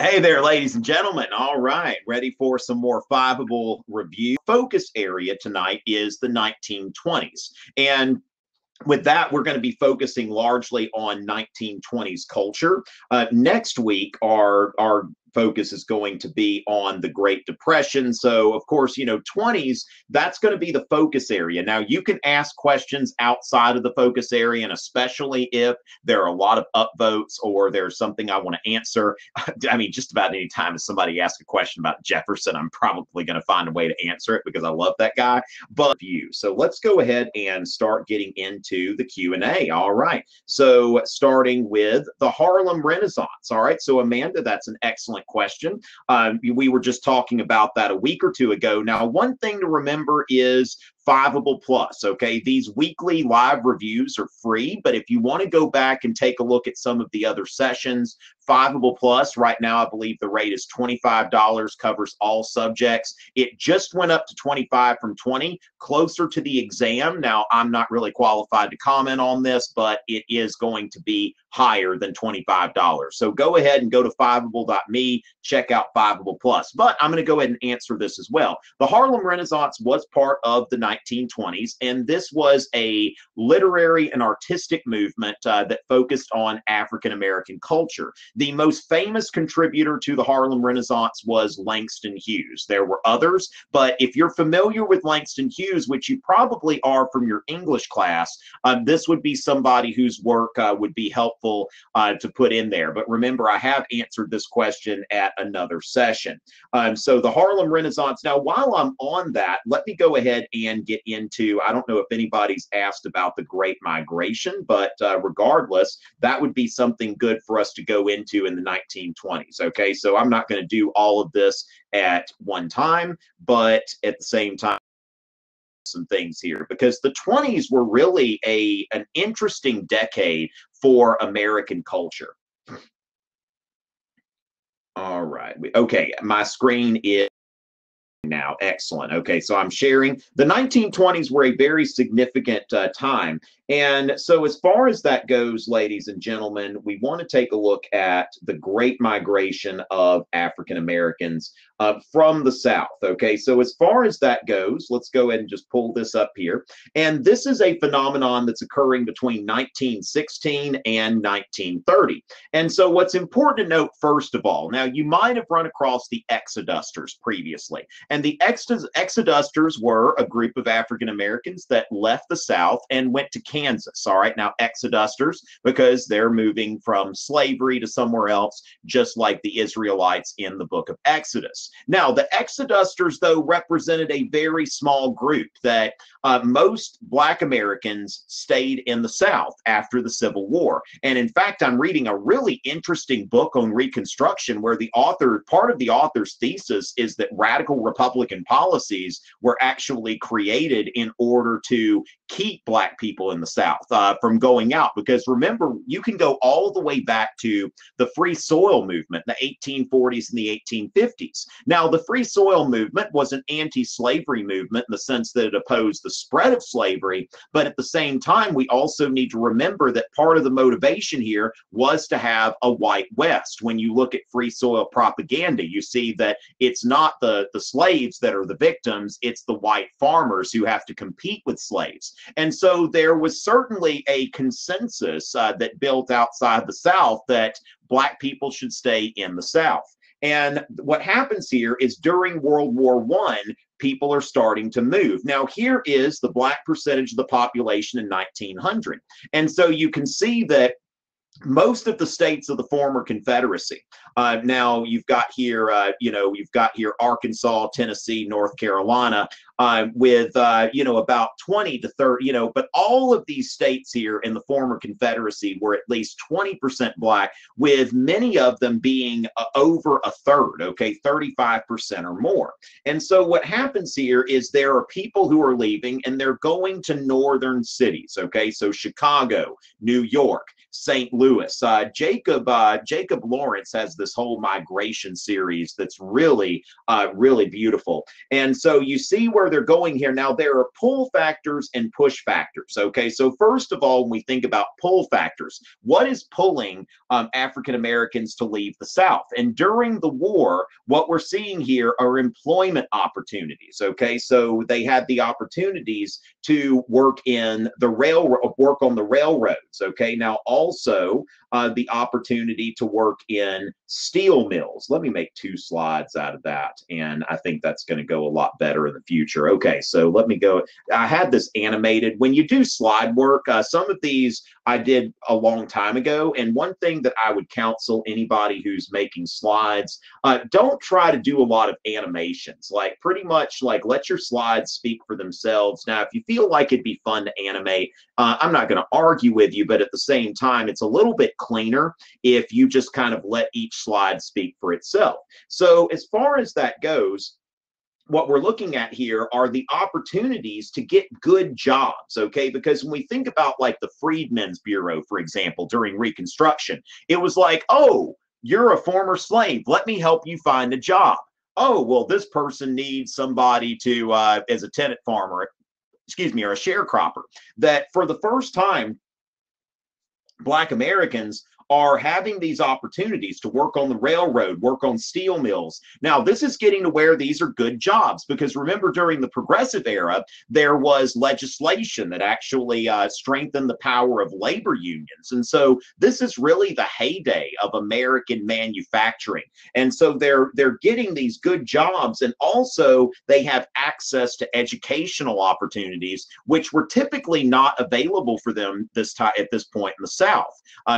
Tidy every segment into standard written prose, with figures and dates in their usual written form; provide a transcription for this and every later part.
Hey there, ladies and gentlemen. All right, ready for some more fiveable review. Focus area tonight is the 1920s. And with that, we're going to be focusing largely on 1920s culture. Next week, our focus is going to be on the Great Depression. So, of course, 20s, that's going to be the focus area. Now, you can ask questions outside of the focus area, and especially if there are a lot of upvotes or there's something I want to answer. I mean, just about any time if somebody asks a question about Jefferson, I'm probably going to find a way to answer it because I love that guy. But so let's go ahead and start getting into the Q&A. All right. So starting with the Harlem Renaissance. All right. So Amanda, that's an excellent question. We were just talking about that a week or two ago. Now, one thing to remember is Fiveable Plus. Okay, these weekly live reviews are free, but if you want to go back and take a look at some of the other sessions, Fiveable Plus right now, I believe the rate is $25, covers all subjects. It just went up to 25 from 20, closer to the exam. Now, I'm not really qualified to comment on this, but it is going to be higher than $25. So go ahead and go to fiveable.me, check out Fiveable Plus. But I'm going to go ahead and answer this as well. The Harlem Renaissance was part of the 1920s, and this was a literary and artistic movement that focused on African American culture. The most famous contributor to the Harlem Renaissance was Langston Hughes. There were others, but if you're familiar with Langston Hughes, which you probably are from your English class, this would be somebody whose work would be helpful to put in there. But remember, I have answered this question at another session. So the Harlem Renaissance. Now, while I'm on that, let me go ahead and get into, I don't know if anybody's asked about the Great Migration, but regardless, that would be something good for us to go into in the 1920s. Okay, so I'm not going to do all of this at one time, but at the same time, some things here because the 20s were really an interesting decade for American culture. All right. Okay, my screen is now. Excellent. Okay, so I'm sharing. The 1920s were a very significant time. And so as far as that goes, ladies and gentlemen, we want to take a look at the Great Migration of African Americans from the South. Okay, so as far as that goes, let's go ahead and just pull this up here. And this is a phenomenon that's occurring between 1916 and 1930. And so what's important to note, first of all, now you might have run across the Exodusters previously. And the Exodusters were a group of African Americans that left the South and went to Kansas. All right, now Exodusters, because they're moving from slavery to somewhere else, just like the Israelites in the book of Exodus. Now, the Exodusters, though, represented a very small group that most Black Americans stayed in the South after the Civil War. And in fact, I'm reading a really interesting book on Reconstruction where the author, part of the author's thesis is that radical Republican policies were actually created in order to keep Black people in the South from going out. Because remember, you can go all the way back to the Free Soil movement, the 1840s and the 1850s. Now, the Free Soil movement was an anti-slavery movement in the sense that it opposed the spread of slavery, but at the same time, we also need to remember that part of the motivation here was to have a white West. When you look at Free Soil propaganda, you see that it's not the slaves that are the victims, it's the white farmers who have to compete with slaves. And so there was certainly a consensus that built outside the South that Black people should stay in the South. And what happens here is during World War I, people are starting to move. Now, here is the Black percentage of the population in 1900. And so you can see that most of the states of the former Confederacy. Now you've got here, you've got here Arkansas, Tennessee, North Carolina, with about 20 to 30, but all of these states here in the former Confederacy were at least 20% Black, with many of them being over a third, okay, 35% or more. And so what happens here is there are people who are leaving and they're going to northern cities, okay, so Chicago, New York, St. Louis. Jacob Lawrence has this whole migration series that's really really beautiful. And so you see where they're going here. Now, there are pull factors and push factors. Okay, so first of all, when we think about pull factors, what is pulling African Americans to leave the South? And during the war, what we're seeing here are employment opportunities. Okay, so they had the opportunities to work in the work on the railroads. Okay, now also the opportunity to work in steel mills. Let me make 2 slides out of that, and I think that's going to go a lot better in the future. Okay, so let me go. I had this animated. When you do slide work, some of these I did a long time ago, and one thing that I would counsel anybody who's making slides, don't try to do a lot of animations. Like, pretty much like, let your slides speak for themselves. Now, if you feel like it'd be fun to animate, I'm not going to argue with you, but at the same time, it's a little bit cleaner if you just kind of let each slide speak for itself. So as far as that goes, what we're looking at here are the opportunities to get good jobs, okay? Because when we think about like the Freedmen's Bureau, for example, during Reconstruction, it was like, oh, you're a former slave, let me help you find a job. Oh, well, this person needs somebody to, as a tenant farmer, excuse me, or a sharecropper. That for the first time, Black Americans are having these opportunities to work on the railroad, work on steel mills. Now, this is getting to where these are good jobs, because remember, during the Progressive era, there was legislation that actually strengthened the power of labor unions. And so this is really the heyday of American manufacturing. And so they're getting these good jobs, and also they have access to educational opportunities, which were typically not available for them at this point in the South,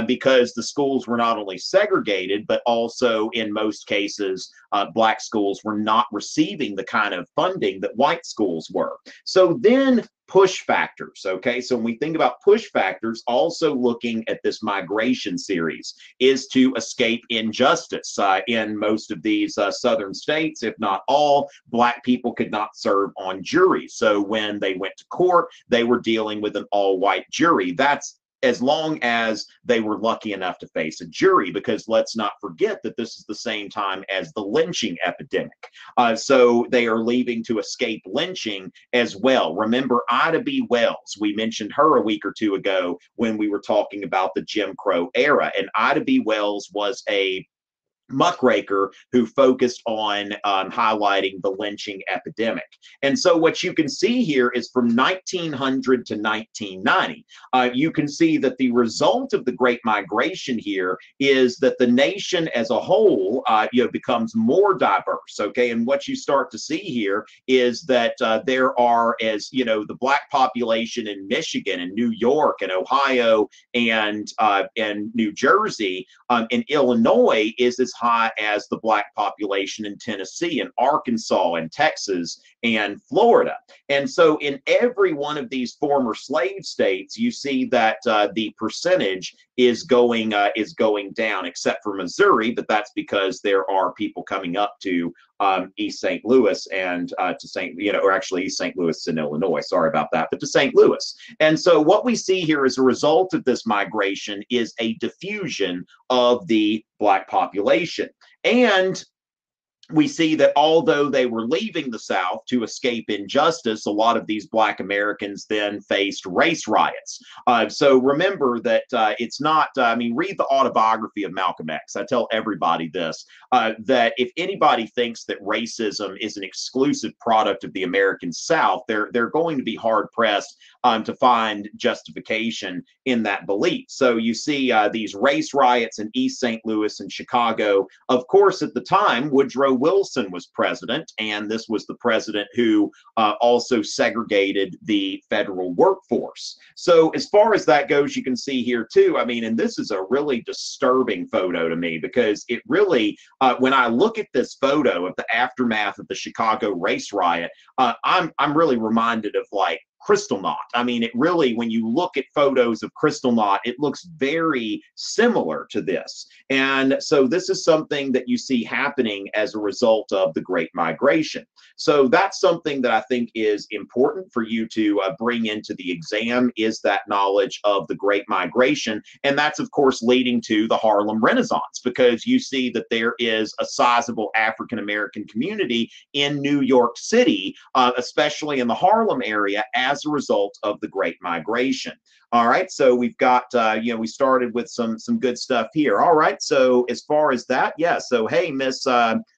because the schools were not only segregated, but also in most cases, Black schools were not receiving the kind of funding that white schools were. So then push factors, okay? So when we think about push factors, also looking at this migration series, is to escape injustice. In most of these southern states, if not all, Black people could not serve on juries. So when they went to court, they were dealing with an all-white jury. That's as long as they were lucky enough to face a jury, because let's not forget that this is the same time as the lynching epidemic. So they are leaving to escape lynching as well. Remember Ida B. Wells, we mentioned her a week or two ago when we were talking about the Jim Crow era, and Ida B. Wells was a muckraker who focused on highlighting the lynching epidemic. And so what you can see here is from 1900 to 1990, you can see that the result of the Great Migration here is that the nation as a whole becomes more diverse, okay? And what you start to see here is that there are, as you know, the Black population in Michigan and New York and Ohio and New Jersey and Illinois is as high as the Black population in Tennessee and Arkansas and Texas and Florida. And so in every one of these former slave states, you see that the percentage is going down, except for Missouri, but that's because there are people coming up to East St. Louis and or actually East St. Louis in Illinois, sorry about that, but to St. Louis. And so what we see here as a result of this migration is a diffusion of the Black population. And we see that although they were leaving the South to escape injustice, a lot of these Black Americans then faced race riots. So remember that it's not, read the autobiography of Malcolm X. I tell everybody this, that if anybody thinks that racism is an exclusive product of the American South, they're going to be hard-pressed to find justification in that belief. So you see these race riots in East St. Louis and Chicago. Of course, at the time, Woodrow Wilson was president, and this was the president who also segregated the federal workforce. So as far as that goes, you can see here too, and this is a really disturbing photo to me, because it really, when I look at this photo of the aftermath of the Chicago race riot, I'm really reminded of like Kristallnacht. I mean, it really, when you look at photos of Kristallnacht, it looks very similar to this. And so this is something that you see happening as a result of the Great Migration. So that's something that I think is important for you to bring into the exam, is that knowledge of the Great Migration. And that's, of course, leading to the Harlem Renaissance, because you see that there is a sizable African-American community in New York City, especially in the Harlem area, as a result of the Great Migration. All right, so we've got, we started with some good stuff here. All right, so as far as that, yeah, so hey, Miss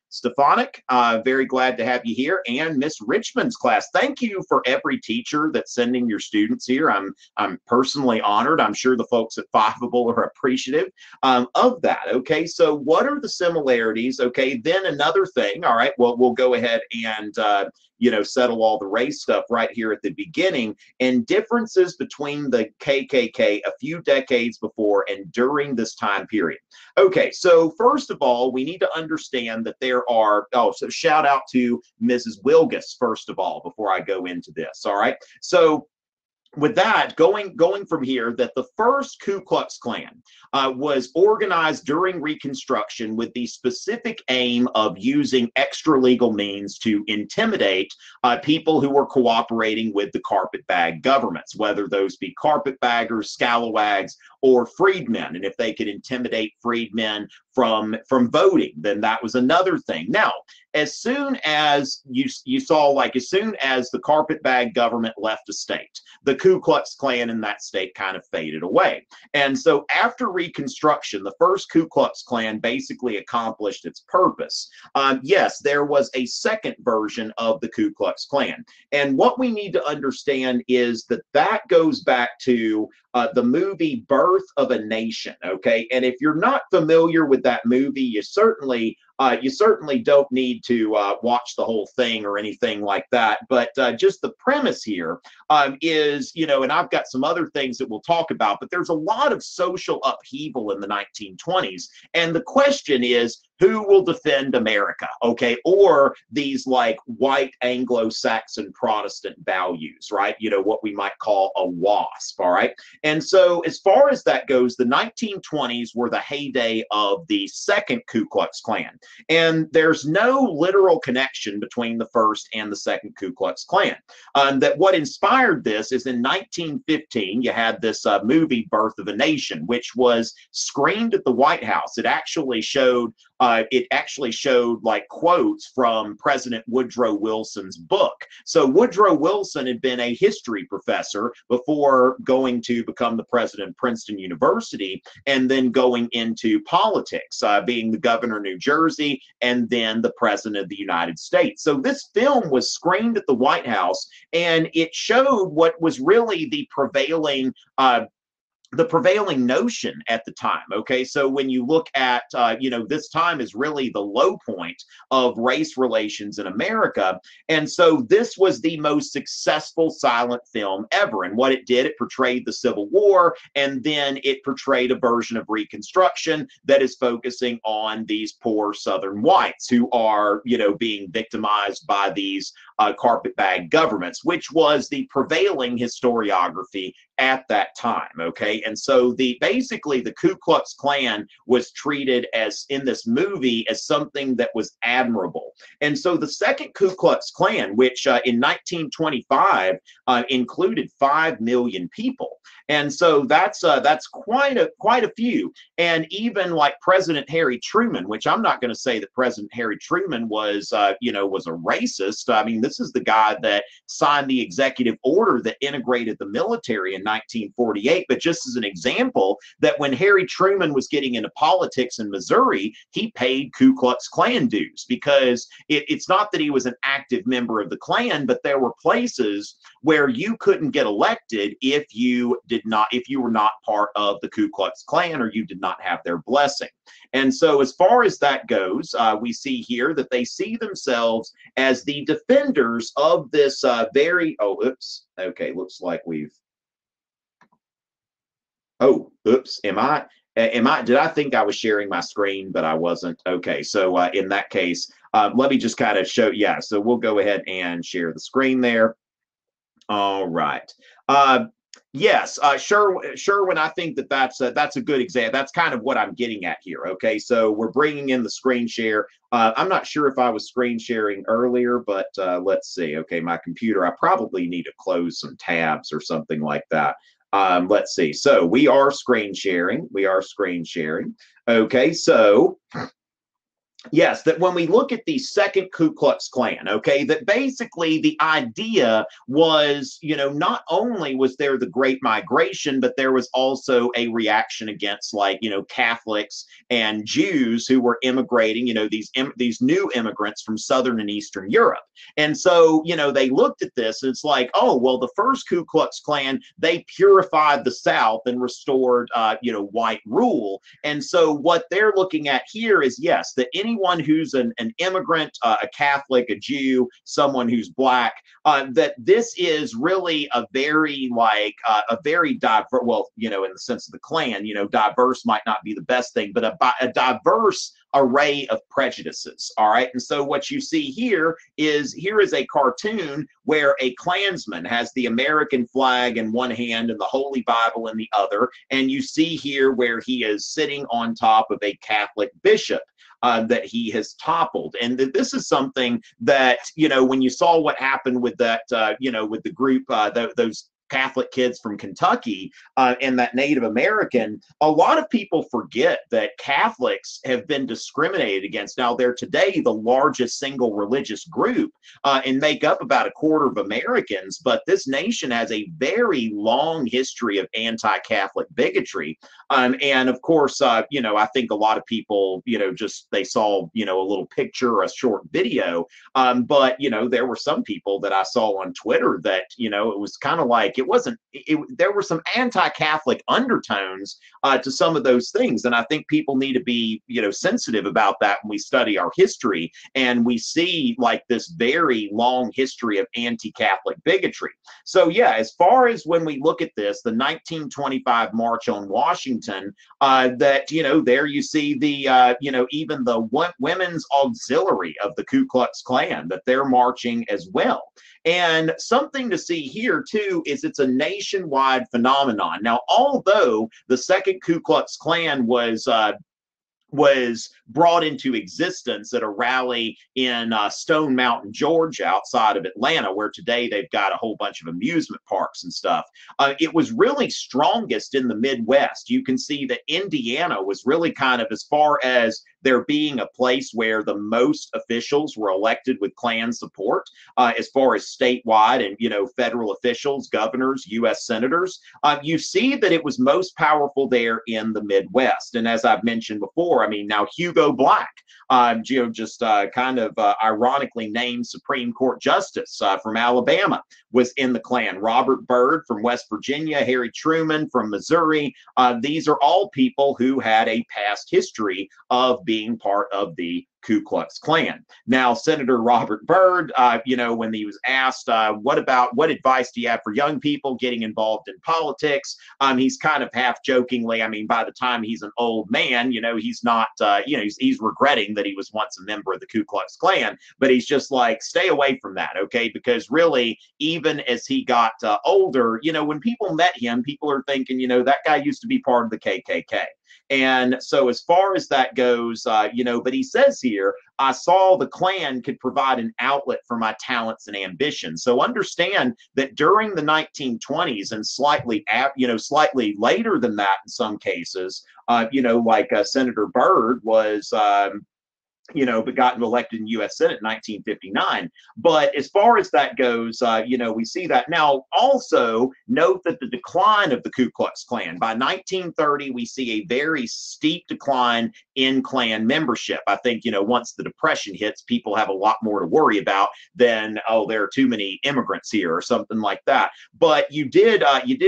Stefanik, very glad to have you here, and Miss Richmond's class. Thank you for every teacher that's sending your students here. I'm personally honored. I'm sure the folks at Fiveable are appreciative of that. Okay, so what are the similarities? Okay, then another thing. All right, well, we'll go ahead and settle all the race stuff right here at the beginning, and differences between the KKK a few decades before and during this time period. Okay, so first of all, we need to understand that there are, so shout out to Mrs. Wilgus, first of all, before I go into this, all right? So with that, going from here, that the first Ku Klux Klan was organized during Reconstruction with the specific aim of using extra-legal means to intimidate people who were cooperating with the carpetbag governments, whether those be carpetbaggers, scalawags, or freedmen. And if they could intimidate freedmen from voting, then that was another thing. Now, as soon as you saw, like, as soon as the carpetbag government left a state, the Ku Klux Klan in that state kind of faded away. And so after Reconstruction, the first Ku Klux Klan basically accomplished its purpose. Yes, there was a second version of the Ku Klux Klan. And what we need to understand is that that goes back to the movie Birth of a Nation, okay? And if you're not familiar with that movie, you certainly don't need to watch the whole thing or anything like that. But just the premise here is, and I've got some other things that we'll talk about, but there's a lot of social upheaval in the 1920s. And the question is, who will defend America, okay? Or these like white Anglo-Saxon Protestant values, right? What we might call a WASP, all right? And so as far as that goes, the 1920s were the heyday of the second Ku Klux Klan. And there's no literal connection between the first and the second Ku Klux Klan. That what inspired this is in 1915, you had this movie Birth of a Nation, which was screened at the White House. It actually showed like quotes from President Woodrow Wilson's book. So Woodrow Wilson had been a history professor before going to become the president of Princeton University, and then going into politics, being the governor of New Jersey, and then the president of the United States. So this film was screened at the White House, and it showed what was really the prevailing notion at the time. Okay, so when you look at this time is really the low point of race relations in America, and so this was the most successful silent film ever. And what it did, it portrayed the Civil War, and then it portrayed a version of Reconstruction that is focusing on these poor Southern whites who are being victimized by these carpetbag governments, which was the prevailing historiography at that time. Okay, and so basically the Ku Klux Klan was treated as, in this movie, as something that was admirable. And so the second Ku Klux Klan, which in 1925 included 5 million people, and so that's quite a few. And even like President Harry Truman, which I'm not going to say that President Harry Truman was a racist. I mean, this is the guy that signed the executive order that integrated the military in 1948. But just as an example, that when Harry Truman was getting into politics in Missouri, he paid Ku Klux Klan dues, because it's not that he was an active member of the Klan, but there were places where you couldn't get elected if you were not part of the Ku Klux Klan, or you did not have their blessing. And so as far as that goes, we see here that they see themselves as the defenders of this looks like we've, did I think I was sharing my screen, but I wasn't? Okay, so in that case, let me just kind of show, so we'll go ahead and share the screen there. All right. Yes, Sherwin, I think that that's a good example. That's kind of what I'm getting at here. Okay, so we're bringing in the screen share. I'm not sure if I was screen sharing earlier, but let's see. Okay, my computer, I probably need to close some tabs or something like that. Let's see. So we are screen sharing. We are screen sharing. Okay, so yes, that when we look at the second Ku Klux Klan, okay, that basically the idea was, not only was there the Great Migration, but there was also a reaction against, like, Catholics and Jews who were immigrating, these new immigrants from Southern and Eastern Europe. And so, they looked at this and it's like, oh, well, the first Ku Klux Klan, they purified the South and restored, white rule. And so what they're looking at here is, yes, that anyone who's an immigrant, a Catholic, a Jew, someone who's Black, that this is really a very diverse, well, in the sense of the Klan, diverse might not be the best thing, but a diverse array of prejudices. All right. And so what you see here is a cartoon where a Klansman has the American flag in one hand and the Holy Bible in the other. And you see here where he is sitting on top of a Catholic bishop that he has toppled. And this is something that, when you saw what happened with that, with the group, those Catholic kids from Kentucky and that Native American, a lot of people forget that Catholics have been discriminated against. Now, they're today the largest single religious group and make up about a quarter of Americans, but this nation has a very long history of anti-Catholic bigotry. And of course, I think a lot of people, just they saw, a little picture or a short video. But, there were some people that I saw on Twitter that, it was kind of like, there were some anti-Catholic undertones to some of those things. And I think people need to be, sensitive about that when we study our history and we see like this very long history of anti-Catholic bigotry. So yeah, as far as when we look at this, the 1925 March on Washington, that, there you see the, even the women's auxiliary of the Ku Klux Klan, that they're marching as well. And something to see here too is it's a nationwide phenomenon. Now, although the second Ku Klux Klan was brought into existence at a rally in Stone Mountain, Georgia, outside of Atlanta, where today they've got a whole bunch of amusement parks and stuff. It was really strongest in the Midwest. You can see that Indiana was really kind of, as far as there being a place where the most officials were elected with Klan support, as far as statewide and, federal officials, governors, U.S. senators, you see that it was most powerful there in the Midwest. And as I've mentioned before, I mean, now Hugo Black, just kind of ironically named Supreme Court Justice from Alabama, was in the Klan. Robert Byrd from West Virginia, Harry Truman from Missouri. These are all people who had a past history of being part of the Ku Klux Klan. Now, Senator Robert Byrd, when he was asked, what advice do you have for young people getting involved in politics? He's kind of half jokingly, I mean, by the time he's an old man, he's not, he's regretting that he was once a member of the Ku Klux Klan, but he's just like, stay away from that, okay? Because really, even as he got older, when people met him, people are thinking, that guy used to be part of the KKK. And so as far as that goes, but he says here, I saw the Klan could provide an outlet for my talents and ambitions. So understand that during the 1920s and slightly later than that in some cases, like Senator Byrd was, but got elected in U.S. Senate in 1959. But as far as that goes, we see that. Now, also note that the decline of the Ku Klux Klan, by 1930, we see a very steep decline in Klan membership. I think, once the Depression hits, people have a lot more to worry about than, oh, there are too many immigrants here or something like that. But you did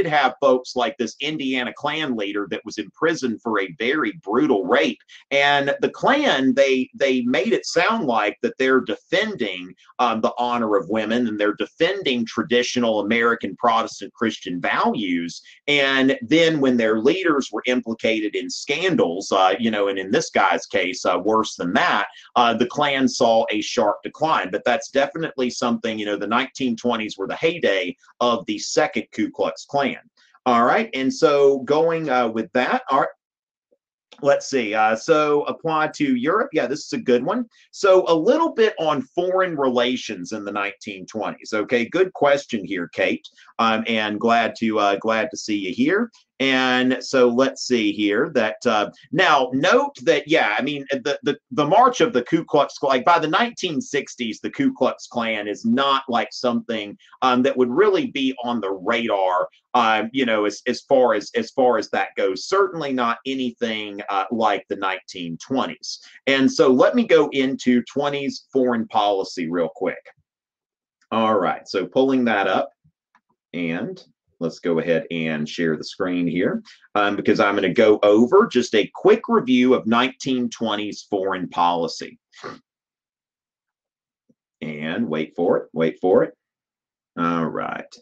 have folks like this Indiana Klan leader that was imprisoned for a very brutal rape. And the Klan, they they made it sound like that they're defending the honor of women, and they're defending traditional American Protestant Christian values. And then when their leaders were implicated in scandals, you know, and in this guy's case, worse than that, the Klan saw a sharp decline. But that's definitely something, you know, the 1920s were the heyday of the second Ku Klux Klan. All right, and so going with that, all right, let's see. So apply to Europe. Yeah, this is a good one. So a little bit on foreign relations in the 1920s. Okay, good question here, Kate. And glad to see you here. And so let's see here that now note that, yeah, I mean, the march of the Ku Klux Klan, like by the 1960s, the Ku Klux Klan is not like something that would really be on the radar, you know, as far as that goes. Certainly not anything like the 1920s. And so let me go into 20s foreign policy real quick. All right, so pulling that up, and let's go ahead and share the screen here because I'm going to go over just a quick review of 1920s foreign policy. And wait for it, wait for it. All right.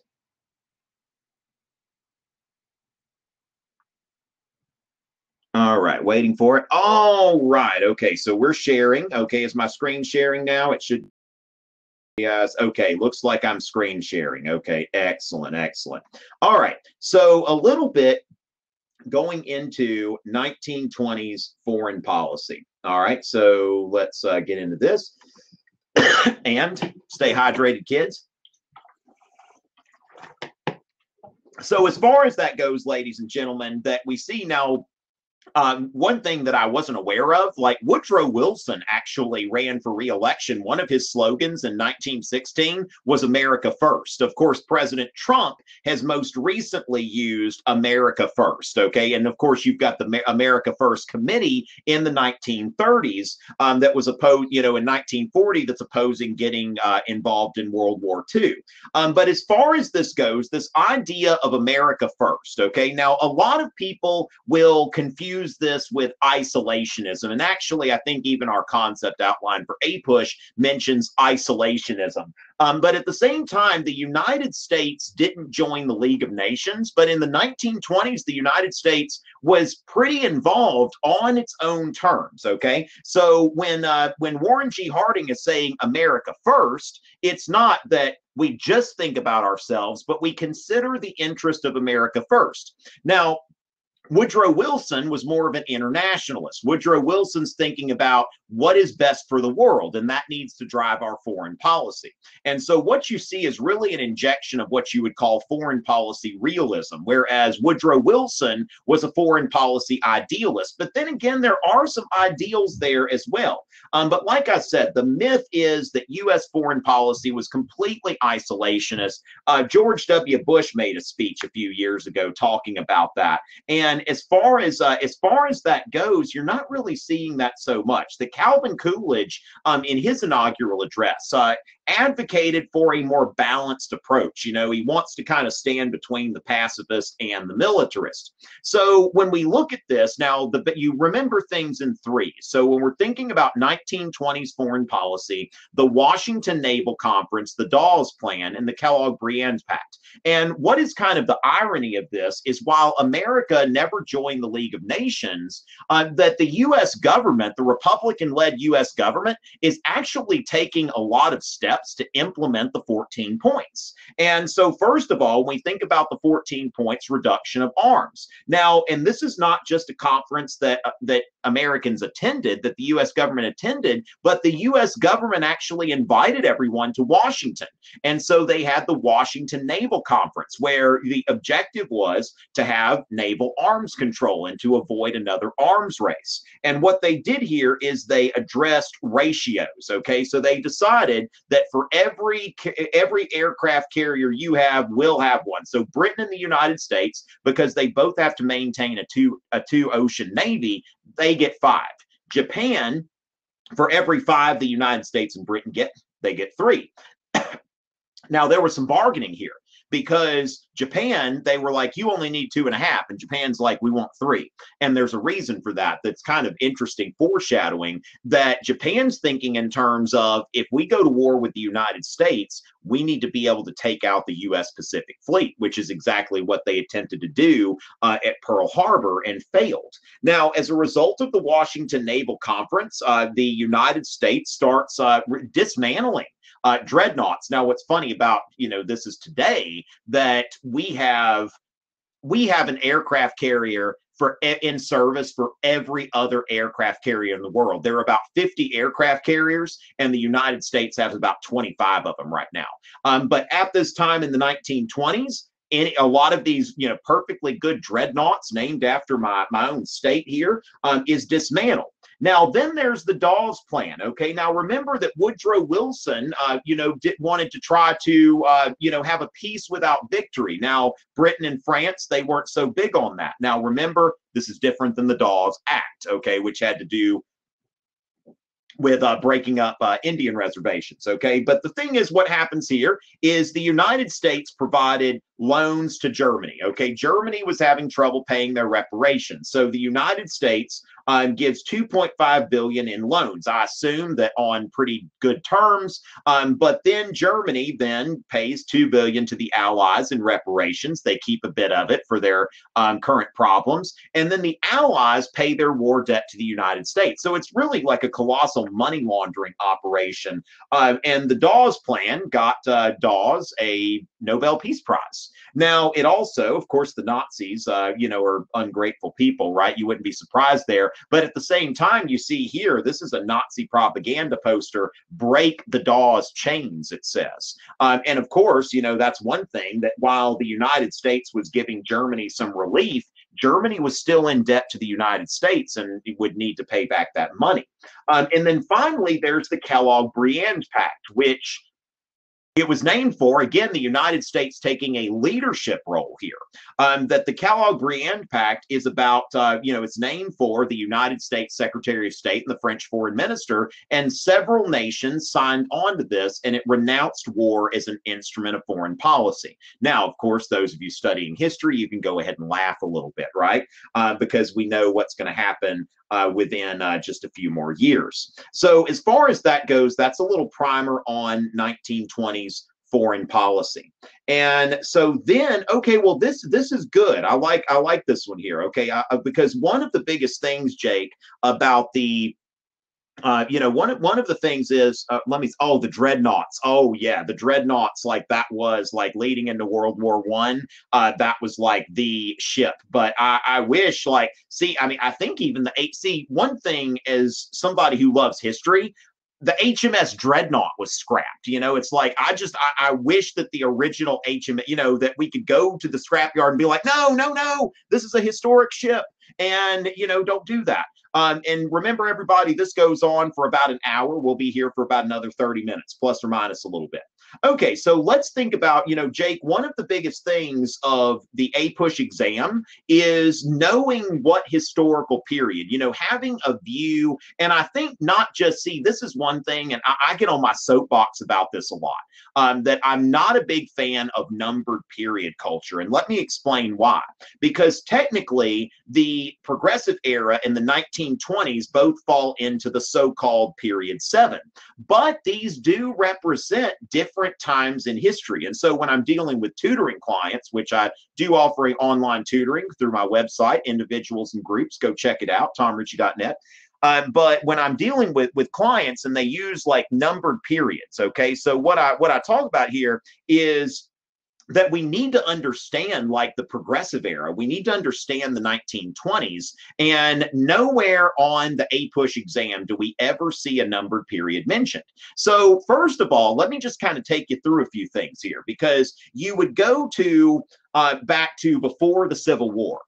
All right, waiting for it. All right, okay, so we're sharing. Okay, is my screen sharing now? It should. Yes, okay, looks like I'm screen sharing. Okay, excellent, excellent. All right, so a little bit going into 1920s foreign policy. All right, so let's get into this. And stay hydrated, kids. So as far as that goes, ladies and gentlemen, that we see now, one thing that I wasn't aware of, like Woodrow Wilson actually ran for re-election. One of his slogans in 1916 was America First. Of course, President Trump has most recently used America First, okay? And of course, you've got the America First Committee in the 1930s that was opposed, you know, in 1940 that's opposing getting involved in World War II. But as far as this goes, this idea of America First, okay? Now, a lot of people will confuse this with isolationism. And actually, I think even our concept outline for APUSH mentions isolationism. But at the same time, the United States didn't join the League of Nations. But in the 1920s, the United States was pretty involved on its own terms. Okay, so when Warren G. Harding is saying America First, it's not that we just think about ourselves, but we consider the interest of America first. Now, Woodrow Wilson was more of an internationalist. Woodrow Wilson's thinking about what is best for the world, and that needs to drive our foreign policy. And so what you see is really an injection of what you would call foreign policy realism, whereas Woodrow Wilson was a foreign policy idealist. But then again, there are some ideals there as well. But like I said, the myth is that U.S. foreign policy was completely isolationist. George W. Bush made a speech a few years ago talking about that. And as far as that goes, you're not really seeing that so much. The Calvin Coolidge, in his inaugural address, advocated for a more balanced approach. You know, he wants to kind of stand between the pacifist and the militarist. So when we look at this now, you remember things in threes. So when we're thinking about 1920s foreign policy, the Washington Naval Conference, the Dawes Plan, and the Kellogg-Briand Pact. And what is kind of the irony of this is while America never joined the League of Nations, that the U.S. government, the Republican-led U.S. government, is actually taking a lot of steps to implement the 14 points. And so first of all, when we think about the 14 points reduction of arms. Now, and this is not just a conference that Americans attended, that the U.S. government attended, but the U.S. government actually invited everyone to Washington. And so they had the Washington Naval Conference, where the objective was to have naval arms control and to avoid another arms race. And what they did here is they addressed ratios, okay? So they decided that for every aircraft carrier you have, we'll have one. So Britain and the United States, because they both have to maintain a two ocean navy, they get 5. Japan, for every 5 the United States and Britain get, they get 3. Now, there was some bargaining here. because Japan, they were like, you only need 2.5, and Japan's like, we want 3. And there's a reason for that. That's kind of interesting foreshadowing that Japan's thinking in terms of, if we go to war with the United States, we need to be able to take out the U.S. Pacific Fleet, which is exactly what they attempted to do at Pearl Harbor and failed. Now, as a result of the Washington Naval Conference, the United States starts dismantling dreadnoughts. Now, what's funny about, this is today, that we have an aircraft carrier in service for every other aircraft carrier in the world. There are about 50 aircraft carriers, and the United States has about 25 of them right now. But at this time in the 1920s, a lot of these, perfectly good dreadnoughts named after my own state here is dismantled. Now, then there's the Dawes plan. Okay, now remember that Woodrow Wilson, wanted to try to, have a peace without victory. Now, Britain and France, they weren't so big on that. Now, remember, this is different than the Dawes Act, okay, which had to do with breaking up Indian reservations, okay? But the thing is, what happens here is the United States provided loans to Germany, okay? Germany was having trouble paying their reparations. So the United States gives $2.5 billion in loans. I assume that on pretty good terms, but then Germany then pays $2 billion to the Allies in reparations. They keep a bit of it for their current problems. And then the Allies pay their war debt to the United States. So it's really like a colossal money laundering operation. And the Dawes plan got Dawes a Nobel Peace Prize. Now, it also, of course, the Nazis, are ungrateful people, right? You wouldn't be surprised there. But at the same time, you see here, this is a Nazi propaganda poster, break the Dawes chains, it says. And of course, that's one thing, that while the United States was giving Germany some relief, Germany was still in debt to the United States and would need to pay back that money. And then finally, there's the Kellogg-Briand Pact, which it was named for, again, the United States taking a leadership role here. That the Kellogg-Briand Pact is about, it's named for the United States Secretary of State and the French Foreign Minister, and several nations signed on to this, and it renounced war as an instrument of foreign policy. Now, of course, those of you studying history, you can go ahead and laugh a little bit, right? Because we know what's going to happen within just a few more years. So as far as that goes, that's a little primer on 1920s foreign policy. And so then, okay, well, this is good. I like this one here, okay? Because one of the biggest things, Jake, about the one of the things is, the dreadnoughts. Oh yeah, the dreadnoughts, like that was like leading into World War I. That was like the ship. But I wish, I think even one thing, as somebody who loves history, the HMS Dreadnought was scrapped. It's like, I wish that the original HMS, that we could go to the scrapyard and be like, no, this is a historic ship. And, don't do that. And remember, everybody, this goes on for about an hour. We'll be here for about another 30 minutes, plus or minus a little bit. Okay, so let's think about, Jake, one of the biggest things of the APUSH exam is knowing what historical period, having a view. And I think not just, this is one thing, and I get on my soapbox about this a lot, that I'm not a big fan of numbered period culture. And let me explain why. Because technically, the Progressive era and the 1920s both fall into the so-called period 7. But these do represent different times in history. And so when I'm dealing with tutoring clients, which I do offer online tutoring through my website, individuals and groups, go check it out, tomritchie.net. But when I'm dealing with clients and they use like numbered periods, okay, so what I talk about here is that we need to understand like the Progressive era. We need to understand the 1920s, and nowhere on the APUSH exam do we ever see a numbered period mentioned. So first of all, let me just kind of take you through a few things here, because you would go to back to before the Civil War.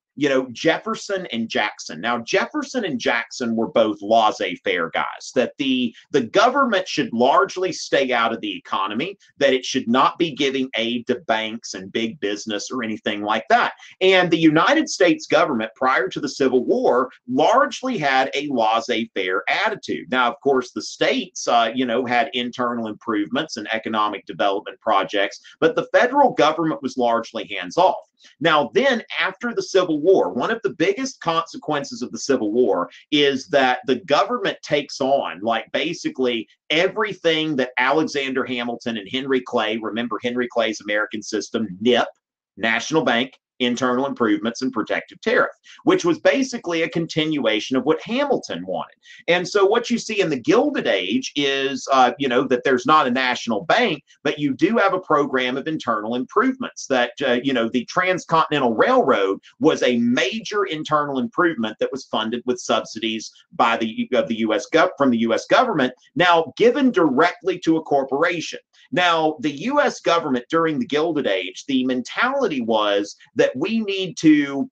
Jefferson and Jackson. Now, Jefferson and Jackson were both laissez-faire guys, that the government should largely stay out of the economy, that it should not be giving aid to banks and big business or anything like that. And the United States government, prior to the Civil War, largely had a laissez-faire attitude. Now, of course, the states, had internal improvements and economic development projects, but the federal government was largely hands-off. Now, then, after the Civil War, one of the biggest consequences of the Civil War is that the government takes on, like, basically everything that Alexander Hamilton and Henry Clay, remember Henry Clay's American system, NIP, National Bank, Internal Improvements and Protective Tariff, which was basically a continuation of what Hamilton wanted. And so what you see in the Gilded Age is, that there's not a national bank, but you do have a program of internal improvements that, the Transcontinental Railroad was a major internal improvement that was funded with subsidies by from the U.S. government, now given directly to a corporation. Now, the U.S. government during the Gilded Age, the mentality was that we need to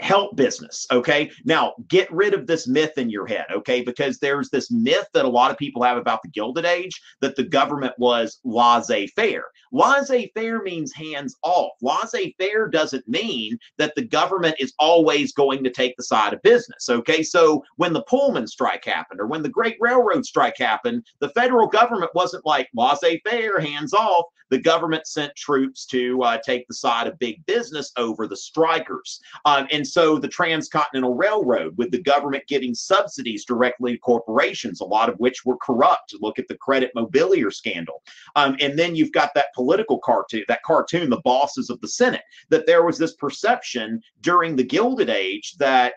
help business, okay? Now, get rid of this myth in your head, okay? Because there's this myth that a lot of people have about the Gilded Age, that the government was laissez-faire. Laissez-faire means hands off. Laissez-faire doesn't mean that the government is always going to take the side of business, okay? So when the Pullman strike happened, or when the Great Railroad strike happened, the federal government wasn't like laissez-faire, hands off. The government sent troops to take the side of big business over the strikers. And so the Transcontinental Railroad, with the government giving subsidies directly to corporations, a lot of which were corrupt. Look at the credit mobilier scandal. And then you've got that political cartoon, The Bosses of the Senate, that there was this perception during the Gilded Age that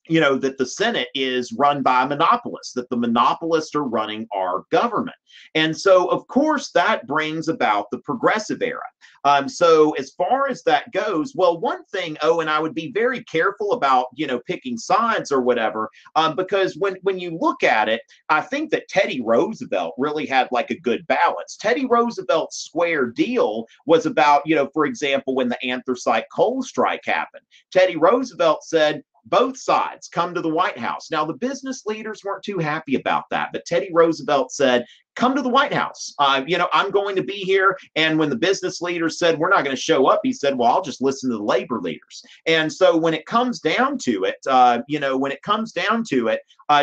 that the Senate is run by monopolists, that the monopolists are running our government. And so, of course, that brings about the Progressive Era. So as far as that goes, well, one thing, and I would be very careful about, picking sides or whatever, because when you look at it, I think that Teddy Roosevelt really had like a good balance. Teddy Roosevelt's square deal was about, for example, when the anthracite coal strike happened, Teddy Roosevelt said, both sides come to the White House. Now, the business leaders weren't too happy about that, but Teddy Roosevelt said, come to the White House. I'm going to be here. And when the business leaders said, we're not going to show up, he said, well, I'll just listen to the labor leaders. And so when it comes down to it,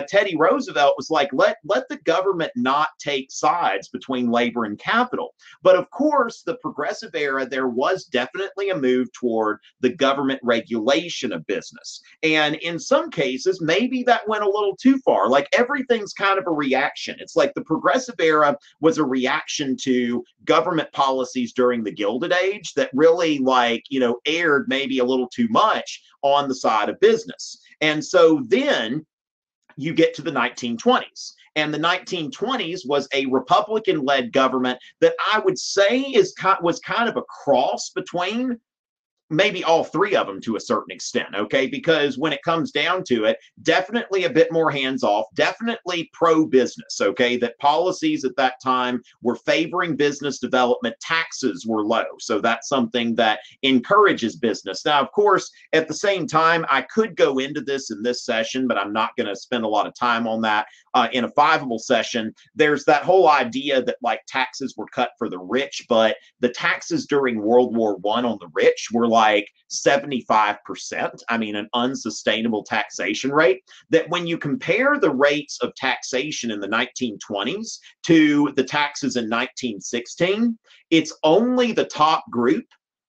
Teddy Roosevelt was like, let the government not take sides between labor and capital. But of course, the Progressive Era, there was definitely a move toward the government regulation of business. And in some cases, maybe that went a little too far. Like everything's kind of a reaction. It's like the Progressive Era was a reaction to government policies during the Gilded Age that really aired maybe a little too much on the side of business. And so then you get to the 1920s. And the 1920s was a Republican-led government that I would say was kind of a cross between maybe all three of them to a certain extent, okay? Because when it comes down to it, definitely a bit more hands-off, definitely pro-business, okay? That policies at that time were favoring business development, taxes were low, so that's something that encourages business. Now, of course, at the same time, I could go into this in this session, but I'm not going to spend a lot of time on that. In a fiveable session, there's that whole idea that taxes were cut for the rich, but the taxes during World War I on the rich were like 75%. I mean, an unsustainable taxation rate. That when you compare the rates of taxation in the 1920s to the taxes in 1916, it's only the top group,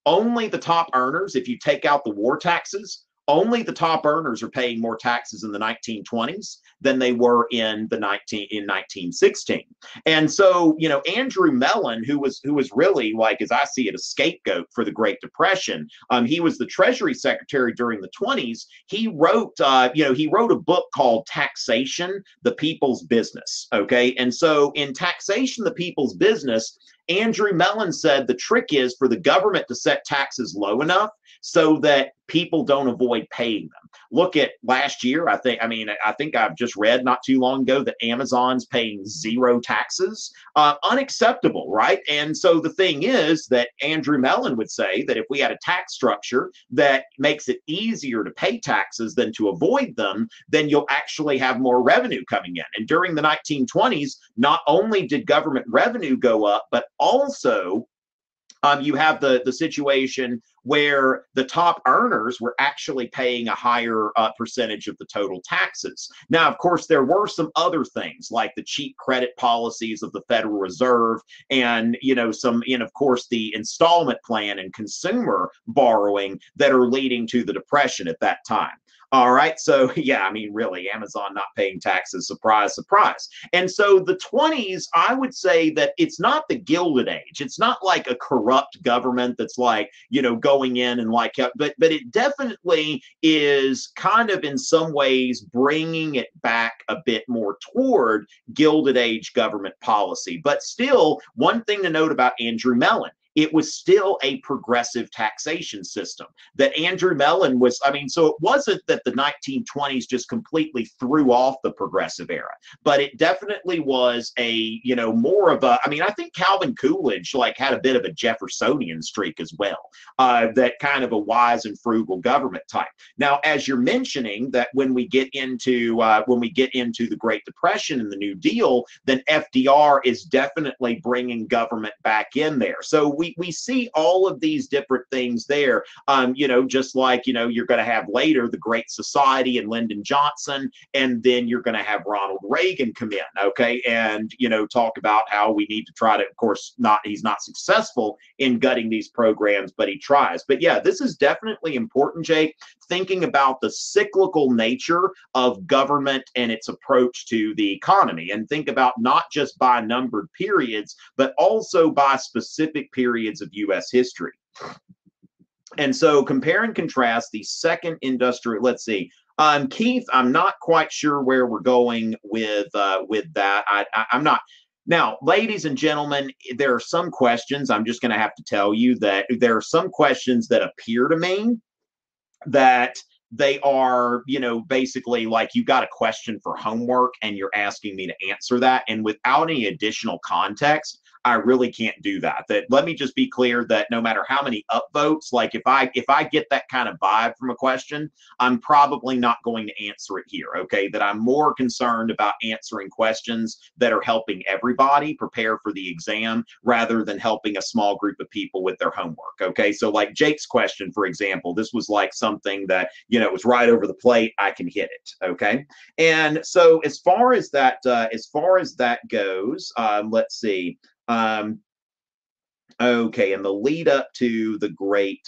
only the top earners, if you take out the war taxes, only the top earners are paying more taxes in the 1920s than they were in 1916. And so, Andrew Mellon, who was really, as I see it, a scapegoat for the Great Depression. He was the Treasury Secretary during the 20s. He wrote a book called Taxation: The People's Business. Okay, and so in Taxation: The People's Business, Andrew Mellon said the trick is for the government to set taxes low enough so that people don't avoid paying them. Look at last year. I think I've just read not too long ago that Amazon's paying zero taxes. Unacceptable, right? And so the thing is that Andrew Mellon would say that if we had a tax structure that makes it easier to pay taxes than to avoid them, then you'll actually have more revenue coming in. And during the 1920s, not only did government revenue go up, but also you have the situation where the top earners were actually paying a higher percentage of the total taxes. Now, of course, there were some other things like the cheap credit policies of the Federal Reserve and, of course, the installment plan and consumer borrowing that are leading to the Depression at that time. All right. So, yeah, I mean, really, Amazon not paying taxes, surprise, surprise. And so the 20s, I would say that it's not the Gilded Age. It's not like a corrupt government that's like, going in and like, but it definitely is kind of in some ways bringing it back a bit more toward Gilded Age government policy. But still, one thing to note about Andrew Mellon, it was still a progressive taxation system that Andrew Mellon was. So it wasn't that the 1920s just completely threw off the progressive era, but it definitely was a, more of a, I think Calvin Coolidge had a bit of a Jeffersonian streak as well, that kind of a wise and frugal government type. Now, as you're mentioning that when we get into the Great Depression and the New Deal, then FDR is definitely bringing government back in there. So we see all of these different things there, just like, you're going to have later the Great Society and Lyndon Johnson, and then you're going to have Ronald Reagan come in, okay, and, talk about how we need to try to, of course, he's not successful in gutting these programs, but he tries. But yeah, this is definitely important, Jake, thinking about the cyclical nature of government and its approach to the economy, and think about not just by numbered periods, but also by specific periods of U.S. history. And so compare and contrast the second industrial, let's see. Keith, I'm not quite sure where we're going with that. I'm not. Now, ladies and gentlemen, there are some questions. I'm just going to have to tell you that there are some questions that appear to me that they are, basically like you got a question for homework and you're asking me to answer that. And without any additional context, I really can't do that. Let me just be clear that no matter how many upvotes, like if I get that kind of vibe from a question, I'm probably not going to answer it here. Okay, that I'm more concerned about answering questions that are helping everybody prepare for the exam rather than helping a small group of people with their homework. Okay, so like Jake's question, for example, this was like something that it was right over the plate. I can hit it. Okay, and so as far as that goes, let's see. Okay, and the lead up to the Great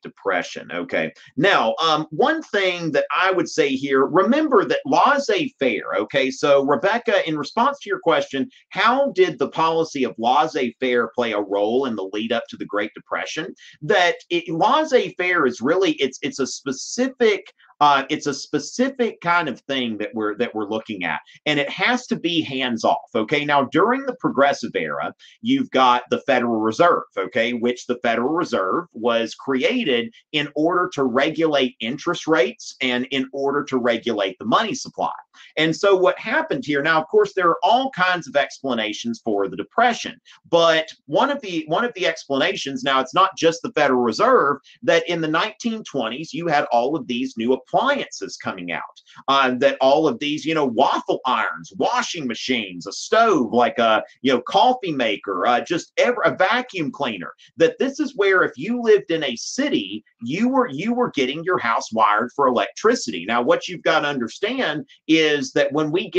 Depression. Okay, now one thing that I would say here, remember that laissez-faire. Okay, so Rebecca, in response to your question, how did the policy of laissez-faire play a role in the lead up to the Great Depression? That laissez-faire is really it's a specific kind of thing that we're looking at, and it has to be hands off. Okay, now during the progressive era, you've got the Federal Reserve, okay, which the Federal Reserve was created in order to regulate interest rates and in order to regulate the money supply. And so what happened here, now, of course, there are all kinds of explanations for the Depression, but one of the explanations, now it's not just the Federal Reserve, that in the 1920s, you had all of these new appliances coming out, that all of these, waffle irons, washing machines, a stove, like a, coffee maker, just a vacuum cleaner, that this is where if you lived in a city, you were getting your house wired for electricity. Now, what you've got to understand is that when we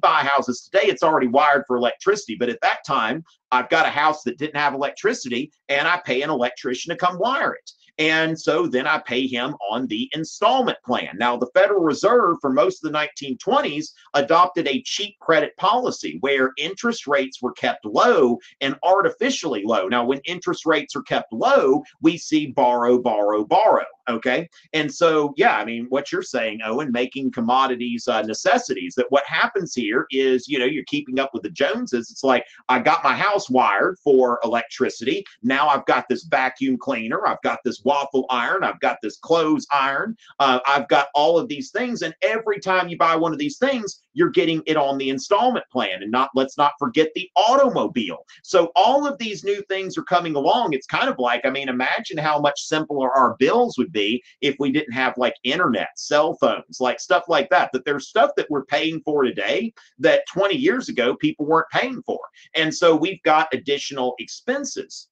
buy houses today, it's already wired for electricity. But at that time, I've got a house that didn't have electricity and I pay an electrician to come wire it. And so then I pay him on the installment plan. Now, the Federal Reserve for most of the 1920s adopted a cheap credit policy where interest rates were kept low and artificially low. Now, when interest rates are kept low, we see borrow, borrow, borrow. Okay. And so, yeah, I mean, what you're saying, Owen, making commodities necessities, that what happens here is, you know, you're keeping up with the Joneses. It's like, I got my house wired for electricity. Now I've got this vacuum cleaner. I've got this waffle iron. I've got this clothes iron. I've got all of these things. And every time you buy one of these things, you're getting it on the installment plan. And let's not forget the automobile. So all of these new things are coming along. It's kind of like, I mean, imagine how much simpler our bills would be if we didn't have like internet, cell phones, like stuff like that, that there's stuff that we're paying for today that 20 years ago people weren't paying for. And so we've got additional expenses.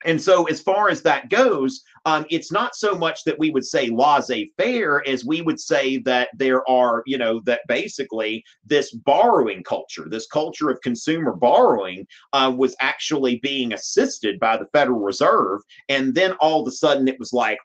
And so as far as that goes, it's not so much that we would say laissez-faire as we would say that there are, you know, that basically this borrowing culture, this culture of consumer borrowing was actually being assisted by the Federal Reserve. And then all of a sudden it was like,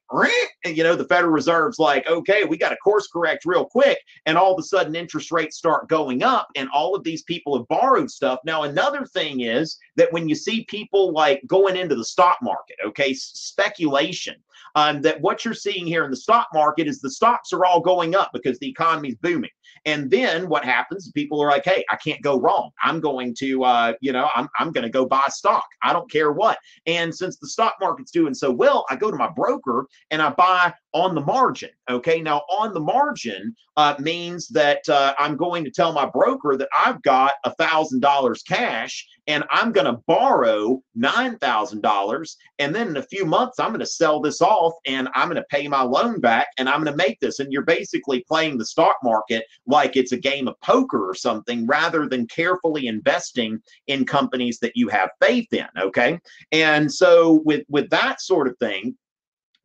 you know, the Federal Reserve's like, okay, we got to course correct real quick. And all of a sudden interest rates start going up and all of these people have borrowed stuff. Now, another thing is that when you see people like going into the stock market, okay, speculation, that what you're seeing here in the stock market is the stocks are all going up because the economy is booming. And then what happens? People are like, hey, I can't go wrong. I'm going to, you know, I'm going to go buy stock. I don't care what. And since the stock market's doing so well, I go to my broker and I buy on the margin. Okay. Now, on the margin means that I'm going to tell my broker that I've got $1,000 cash and I'm going to borrow $9,000. And then in a few months, I'm going to sell this off and I'm going to pay my loan back and I'm going to make this. And you're basically playing the stock market like it's a game of poker or something, rather than carefully investing in companies that you have faith in. Okay. And so with that sort of thing,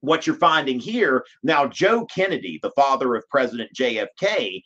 what you're finding here now, Joe Kennedy, the father of President JFK,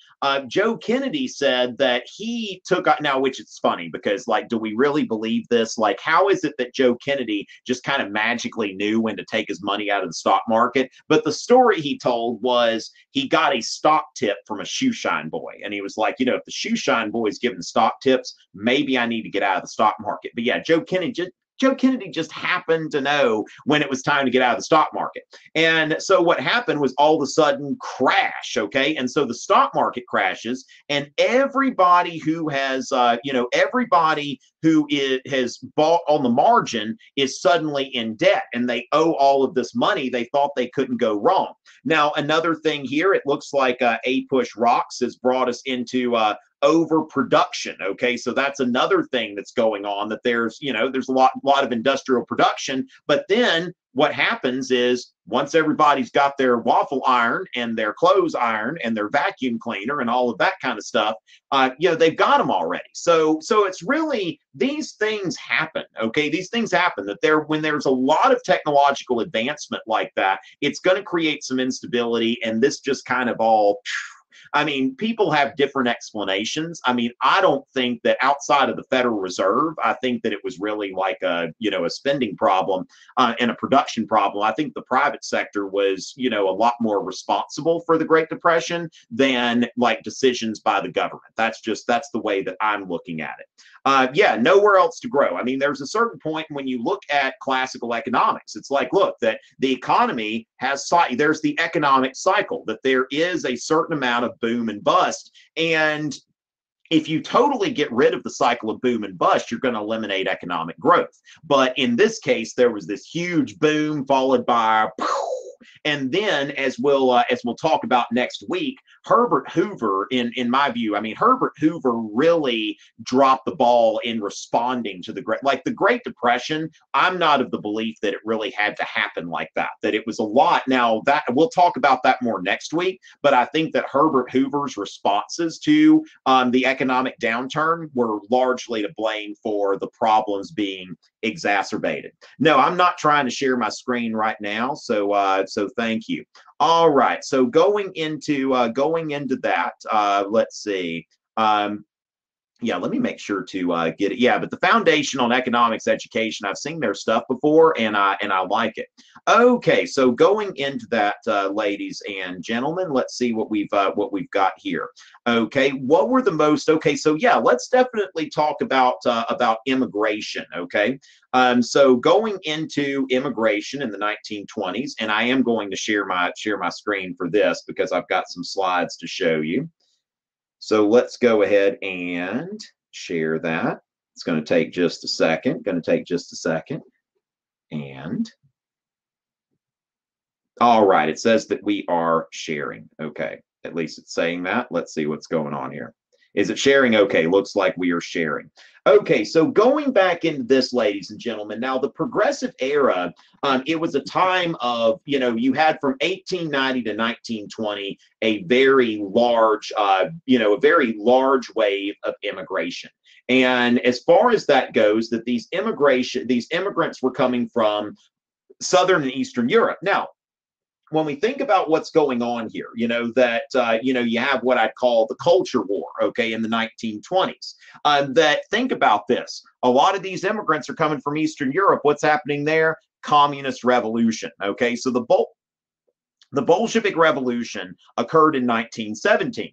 Joe Kennedy said that he took, now, which is funny because, like, do we really believe this? Like, how is it that Joe Kennedy just kind of magically knew when to take his money out of the stock market? But the story he told was he got a stock tip from a shoeshine boy. And he was like, you know, if the shoeshine boy is giving stock tips, maybe I need to get out of the stock market. But yeah, Joe Kennedy just happened to know when it was time to get out of the stock market. And so what happened was all of a sudden crash, okay? And so the stock market crashes and everybody who has, you know, everybody who has bought on the margin is suddenly in debt and they owe all of this money. They thought they couldn't go wrong. Now, another thing here, it looks like APUSH Rocks has brought us into overproduction. Okay, so that's another thing that's going on, that there's, you know, there's a lot of industrial production, but then what happens is once everybody's got their waffle iron and their clothes iron and their vacuum cleaner and all of that kind of stuff, you know, they've got them already. So it's really, these things happen. Okay, these things happen that when there's a lot of technological advancement like that, it's going to create some instability, and this just kind of all. I mean, people have different explanations. I mean, I don't think that outside of the Federal Reserve, I think that it was really like a, you know, a spending problem and a production problem. I think the private sector was, you know, a lot more responsible for the Great Depression than like decisions by the government. That's the way that I'm looking at it. Yeah, nowhere else to grow. I mean, there's a certain point when you look at classical economics, it's like, look, that the economy has, there's the economic cycle, that there is a certain amount of boom and bust. And if you totally get rid of the cycle of boom and bust, you're going to eliminate economic growth. But in this case, there was this huge boom followed by and then, as we'll talk about next week, Herbert Hoover, in my view, I mean, Herbert Hoover really dropped the ball in responding to the Great Depression. I'm not of the belief that it really had to happen like that, that it was a lot. Now, that we'll talk about that more next week, but I think that Herbert Hoover's responses to the economic downturn were largely to blame for the problems being exacerbated. No, I'm not trying to share my screen right now, so thank you. All right, so going into that, let's see. Yeah, let me make sure to get it. Yeah, but the Foundation on Economics Education, I've seen their stuff before, and I like it. Okay, so going into that, ladies and gentlemen, let's see what we've got here. Okay, what were the most? Okay, so yeah, let's definitely talk about immigration. Okay, so going into immigration in the 1920s, and I am going to share my screen for this because I've got some slides to show you. So let's go ahead and share that. It's going to take just a second. Going to take just a second. And all right, it says that we are sharing. Okay, at least it's saying that. Let's see what's going on here. Is it sharing? Okay, looks like we are sharing. Okay, so going back into this, ladies and gentlemen, now the progressive era, it was a time of, you had from 1890 to 1920, a very large, a very large wave of immigration. And as far as that goes, that these immigrants were coming from Southern and Eastern Europe. Now, when we think about what's going on here, you have what I'd call the culture war, okay, in the 1920s. That think about this. A lot of these immigrants are coming from Eastern Europe. What's happening there? Communist revolution, okay? So the Bolshevik Revolution occurred in 1917.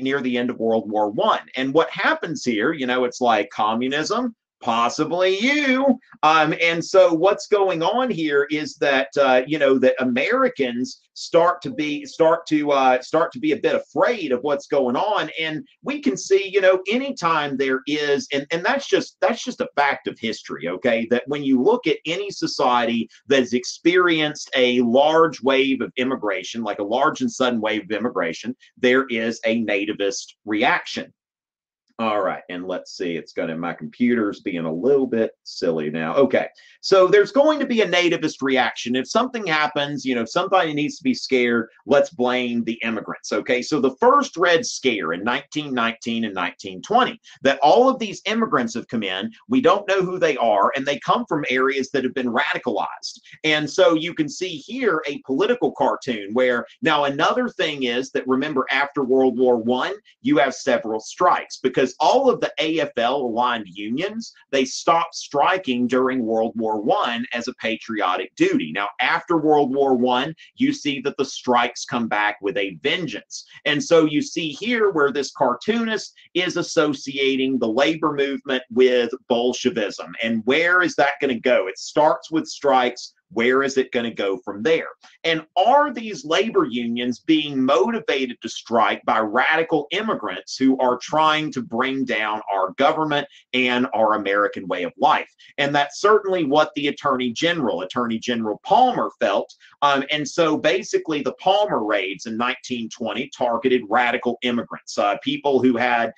Near the end of World War I. And what happens here, it's like communism, possibly you. And so what's going on here is that that Americans start to be a bit afraid of what's going on. And we can see, anytime there is, and that's just a fact of history, okay, that when you look at any society that's experienced a large wave of immigration, like a large and sudden wave of immigration, there is a nativist reaction. All right, and let's see, my computer's being a little bit silly now. Okay, so there's going to be a nativist reaction. If something happens, if somebody needs to be scared, let's blame the immigrants, okay? So the first Red Scare in 1919 and 1920, that all of these immigrants have come in, we don't know who they are, and they come from areas that have been radicalized. And so you can see here a political cartoon where, now another thing is that, remember, after World War I, you have several strikes, because all of the AFL-aligned unions, they stopped striking during World War I as a patriotic duty. Now, after World War I, you see that the strikes come back with a vengeance. And so you see here where this cartoonist is associating the labor movement with Bolshevism. And where is that going to go? It starts with strikes. Where is it going to go from there? And are these labor unions being motivated to strike by radical immigrants who are trying to bring down our government and our American way of life? And that's certainly what the Attorney General Palmer, felt. And so basically the Palmer raids in 1920 targeted radical immigrants, people who had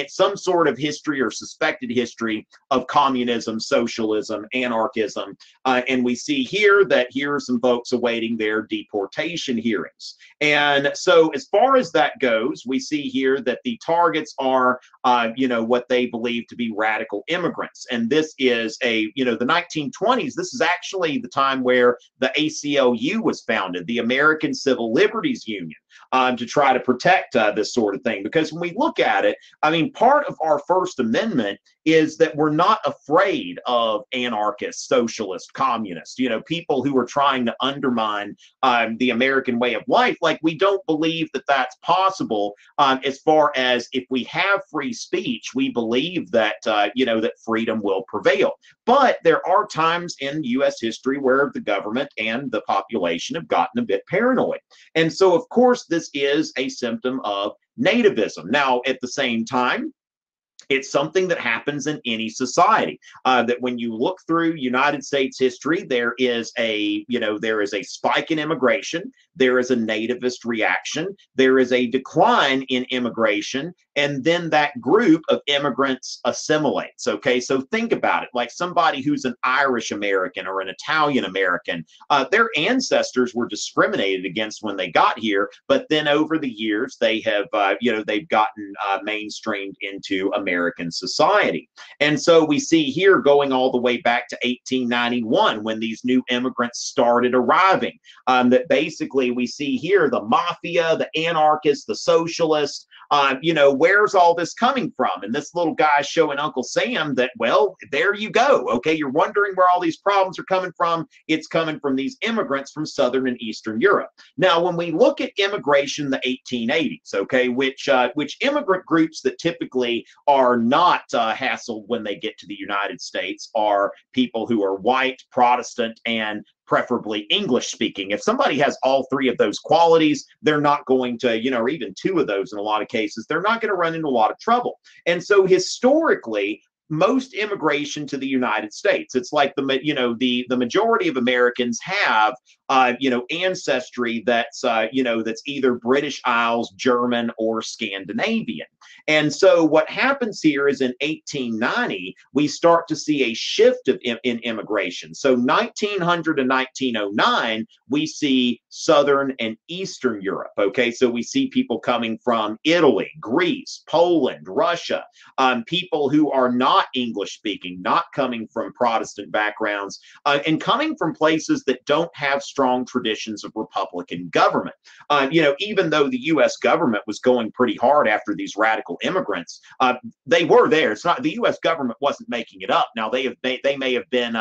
some sort of history or suspected history of communism, socialism, anarchism. And we see here are some folks awaiting their deportation hearings. And so as far as that goes, we see here that the targets are, what they believe to be radical immigrants. And this is the 1920s. This is actually the time where the ACLU was founded, the American Civil Liberties Union, to try to protect this sort of thing. Because when we look at it, I mean, part of our First Amendment is that we're not afraid of anarchists, socialists, communists, people who are trying to undermine the American way of life. Like, we don't believe that that's possible. As far as if we have free speech, we believe that, that freedom will prevail. But there are times in U.S. history where the government and the population have gotten a bit paranoid. And so, of course, this is a symptom of nativism. Now, at the same time, it's something that happens in any society. That when you look through United States history, there is a spike in immigration, there is a nativist reaction, there is a decline in immigration, and then that group of immigrants assimilates. Okay, so think about it, like somebody who's an Irish American or an Italian American, their ancestors were discriminated against when they got here, but then over the years they have, they've gotten mainstreamed into American society. And so we see here, going all the way back to 1891, when these new immigrants started arriving, that basically we see here the mafia, the anarchists, the socialists, where's all this coming from? And this little guy showing Uncle Sam that, well, there you go. Okay, you're wondering where all these problems are coming from. It's coming from these immigrants from Southern and Eastern Europe. Now, when we look at immigration in the 1880s, okay, which immigrant groups that typically are not hassled when they get to the United States are people who are white, Protestant, and preferably English speaking. If somebody has all three of those qualities, they're not going to, or even two of those in a lot of cases, they're not going to run into a lot of trouble. And so historically, most immigration to the United States, it's like the majority of Americans have ancestry that's that's either British Isles, German, or Scandinavian. And so what happens here is in 1890 we start to see a shift in immigration. So 1900 to 1909 we see Southern and Eastern Europe. Okay, so we see people coming from Italy, Greece, Poland, Russia, people who are not English speaking, not coming from Protestant backgrounds, and coming from places that don't have strong traditions of Republican government. Even though the U.S. government was going pretty hard after these radical immigrants, they were there. It's not the U.S. government wasn't making it up. Now they may have been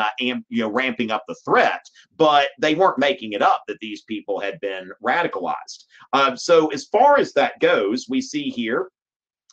ramping up the threat, but they weren't making it up that these people had been radicalized. So as far as that goes, we see here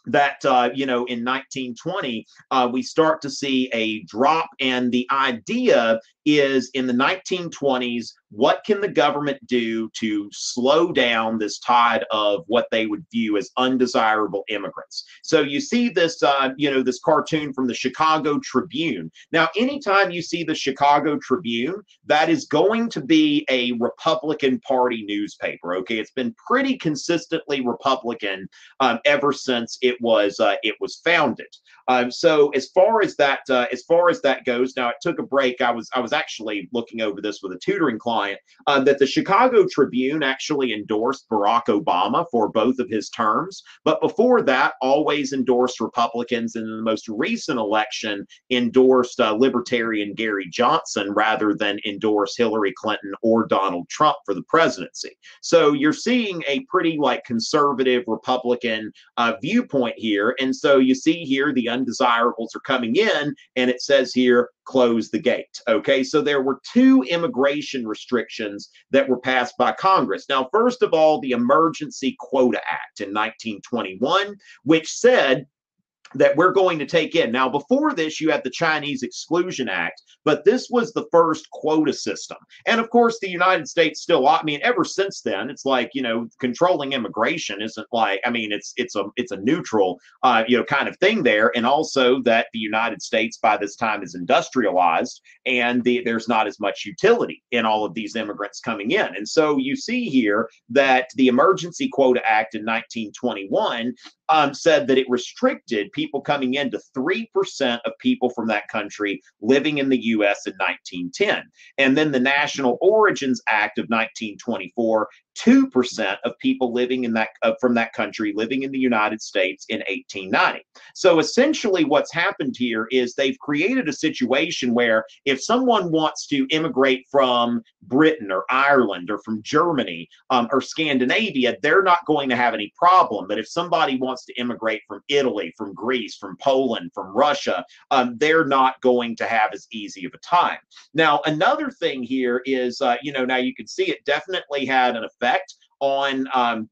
that in 1920 we start to see a drop, and the idea is in the 1920s, what can the government do to slow down this tide of what they would view as undesirable immigrants? So you see this, this cartoon from the Chicago Tribune. Now, anytime you see the Chicago Tribune, that is going to be a Republican Party newspaper. Okay, it's been pretty consistently Republican ever since it was founded. So as far as that goes, now it took a break. I was actually looking over this with a tutoring client that the Chicago Tribune actually endorsed Barack Obama for both of his terms, but before that, always endorsed Republicans, and in the most recent election endorsed Libertarian Gary Johnson rather than endorse Hillary Clinton or Donald Trump for the presidency. So you're seeing a pretty conservative Republican viewpoint here, and so you see here the undesirables are coming in, and it says here, close the gate. Okay, so there were two immigration restrictions that were passed by Congress. Now, first of all, the Emergency Quota Act in 1921, which said that we're going to take in. Now, before this, you had the Chinese Exclusion Act, but this was the first quota system. And of course, the United States still, ever since then, it's controlling immigration isn't it's a neutral, kind of thing there. And also that the United States by this time is industrialized, and there's not as much utility in all of these immigrants coming in. And so you see here that the Emergency Quota Act in 1921 said that it restricted people coming into 3% of people from that country living in the U.S. in 1910. And then the National Origins Act of 1924, 2% of people living in from that country living in the United States in 1890. So essentially what's happened here is they've created a situation where if someone wants to immigrate from Britain or Ireland or from Germany or Scandinavia, they're not going to have any problem. But if somebody wants to immigrate from Italy, from Greece, from Poland, from Russia, they're not going to have as easy of a time. Now, another thing here is, now you can see it definitely had an effect on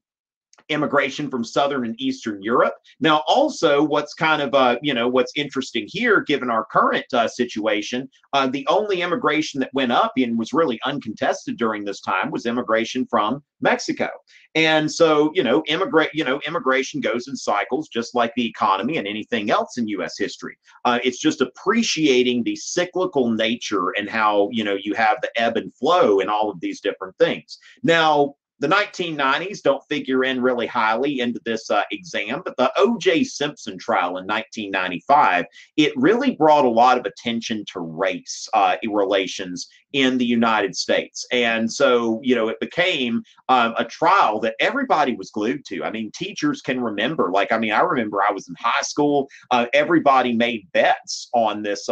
immigration from Southern and Eastern Europe. Now, also, what's kind of, what's interesting here, given our current situation, the only immigration that went up and was really uncontested during this time was immigration from Mexico. And so, immigration goes in cycles, just like the economy and anything else in U.S. history. It's just appreciating the cyclical nature and how, you have the ebb and flow in all of these different things. Now, the 1990s don't figure in really highly into this exam, but the O.J. Simpson trial in 1995, it really brought a lot of attention to race relations in the United States. And so, it became a trial that everybody was glued to. I mean, teachers can remember, like, I mean, I remember I was in high school, everybody made bets on this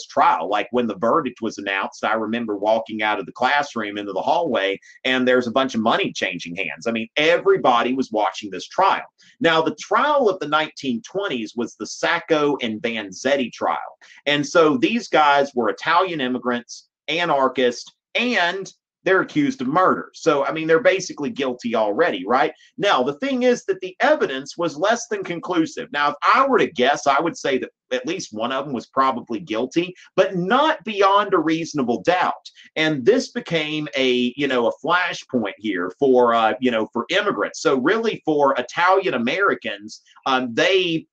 trial. Like when the verdict was announced, I remember walking out of the classroom into the hallway and there's a bunch of money changing hands. I mean, everybody was watching this trial. Now, the trial of the 1920s was the Sacco and Vanzetti trial. And so these guys were Italian immigrants, anarchists, and they're accused of murder. So, I mean, they're basically guilty already, right? Now, the thing is that the evidence was less than conclusive. Now, if I were to guess, I would say that at least one of them was probably guilty, but not beyond a reasonable doubt. And this became a flashpoint here for, for immigrants. So really for Italian Americans, they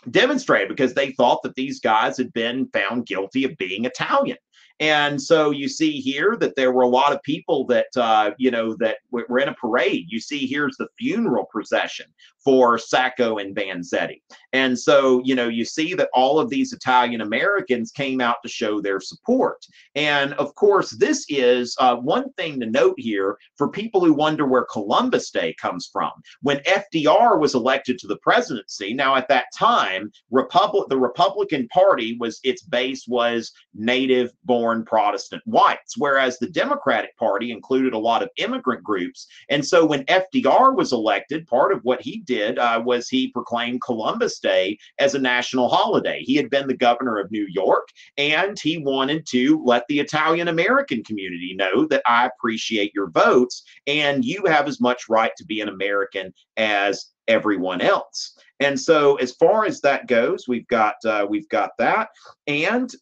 demonstrated because they thought that these guys had been found guilty of being Italian. And so you see here that there were a lot of people that, that were in a parade. You see, here's the funeral procession for Sacco and Vanzetti. And so, you see that all of these Italian Americans came out to show their support. And of course, this is one thing to note here for people who wonder where Columbus Day comes from. When FDR was elected to the presidency, now at that time, the Republican Party its base was native-born Protestant whites, whereas the Democratic Party included a lot of immigrant groups. And so when FDR was elected, part of what he did was he proclaimed Columbus Day as a national holiday. He had been the governor of New York, and he wanted to let the Italian American community know that I appreciate your votes, and you have as much right to be an American as everyone else. And so as far as that goes, we've got that. And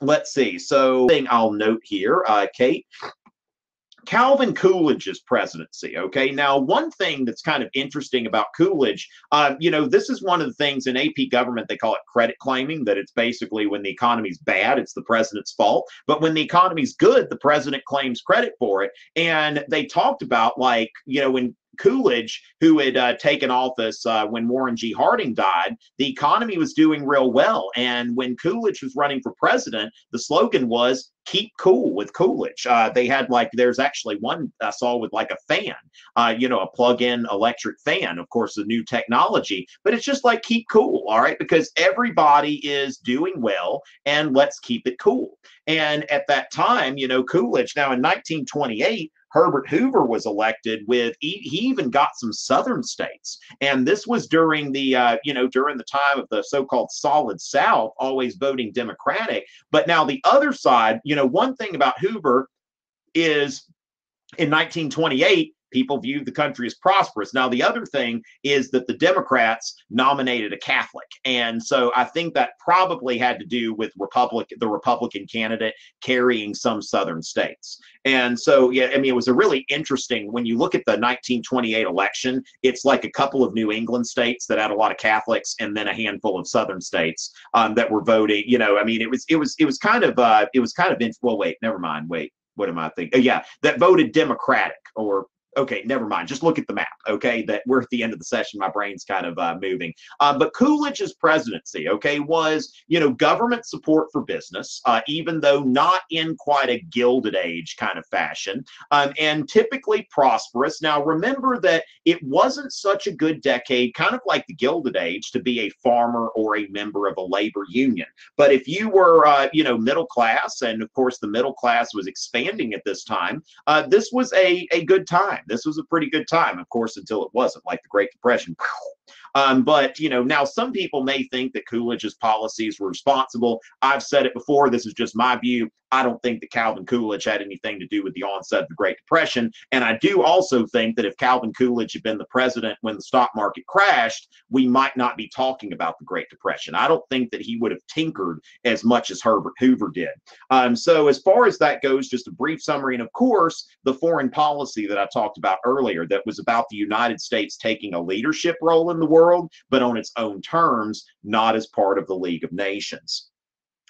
let's see. So thing I'll note here, Kate, Calvin Coolidge's presidency. Okay, now one thing that's kind of interesting about Coolidge, this is one of the things in AP government, they call it credit claiming, that it's basically when the economy's bad, it's the president's fault. But when the economy's good, the president claims credit for it. And they talked about, like, when Coolidge, who had taken office when Warren G. Harding died, the economy was doing real well. And when Coolidge was running for president, the slogan was "Keep cool with Coolidge." They had, like, there's actually one I saw with like a fan, a plug-in electric fan, of course, the new technology, but it's just like keep cool, all right, because everybody is doing well and let's keep it cool. And at that time, Coolidge, now in 1928, Herbert Hoover was elected with, he even got some southern states. And this was during the, during the time of the so-called Solid South, always voting Democratic. But now the other side, one thing about Hoover is in 1928, people viewed the country as prosperous. Now, the other thing is that the Democrats nominated a Catholic. And so I think that probably had to do with the Republican candidate carrying some southern states. And so, yeah, I mean, it was a really interesting, when you look at the 1928 election, it's like a couple of New England states that had a lot of Catholics and then a handful of southern states that were voting. I mean, it was kind of, well, wait, never mind. Wait, what am I thinking? Yeah, that voted Democratic or, okay, never mind. Just look at the map, okay, that we're at the end of the session. My brain's kind of moving. But Coolidge's presidency, okay, was, government support for business, even though not in quite a Gilded Age kind of fashion, and typically prosperous. Now, remember that it wasn't such a good decade, kind of like the Gilded Age, to be a farmer or a member of a labor union. But if you were, middle class, and of course the middle class was expanding at this time, this was a good time. This was a pretty good time, of course, until it wasn't, like the Great Depression. But, now some people may think that Coolidge's policies were responsible. I've said it before. This is just my view. I don't think that Calvin Coolidge had anything to do with the onset of the Great Depression. And I do also think that if Calvin Coolidge had been the president when the stock market crashed, we might not be talking about the Great Depression. I don't think that he would have tinkered as much as Herbert Hoover did. So as far as that goes, just a brief summary. And of course, the foreign policy that I talked about earlier, that was about the United States taking a leadership role in the world, but on its own terms, not as part of the League of Nations.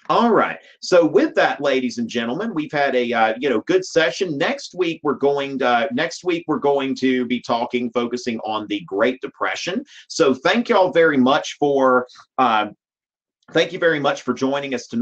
All right. So with that, ladies and gentlemen, we've had a good session. Next week we're going to be focusing on the Great Depression. So thank you all very much for joining us tonight.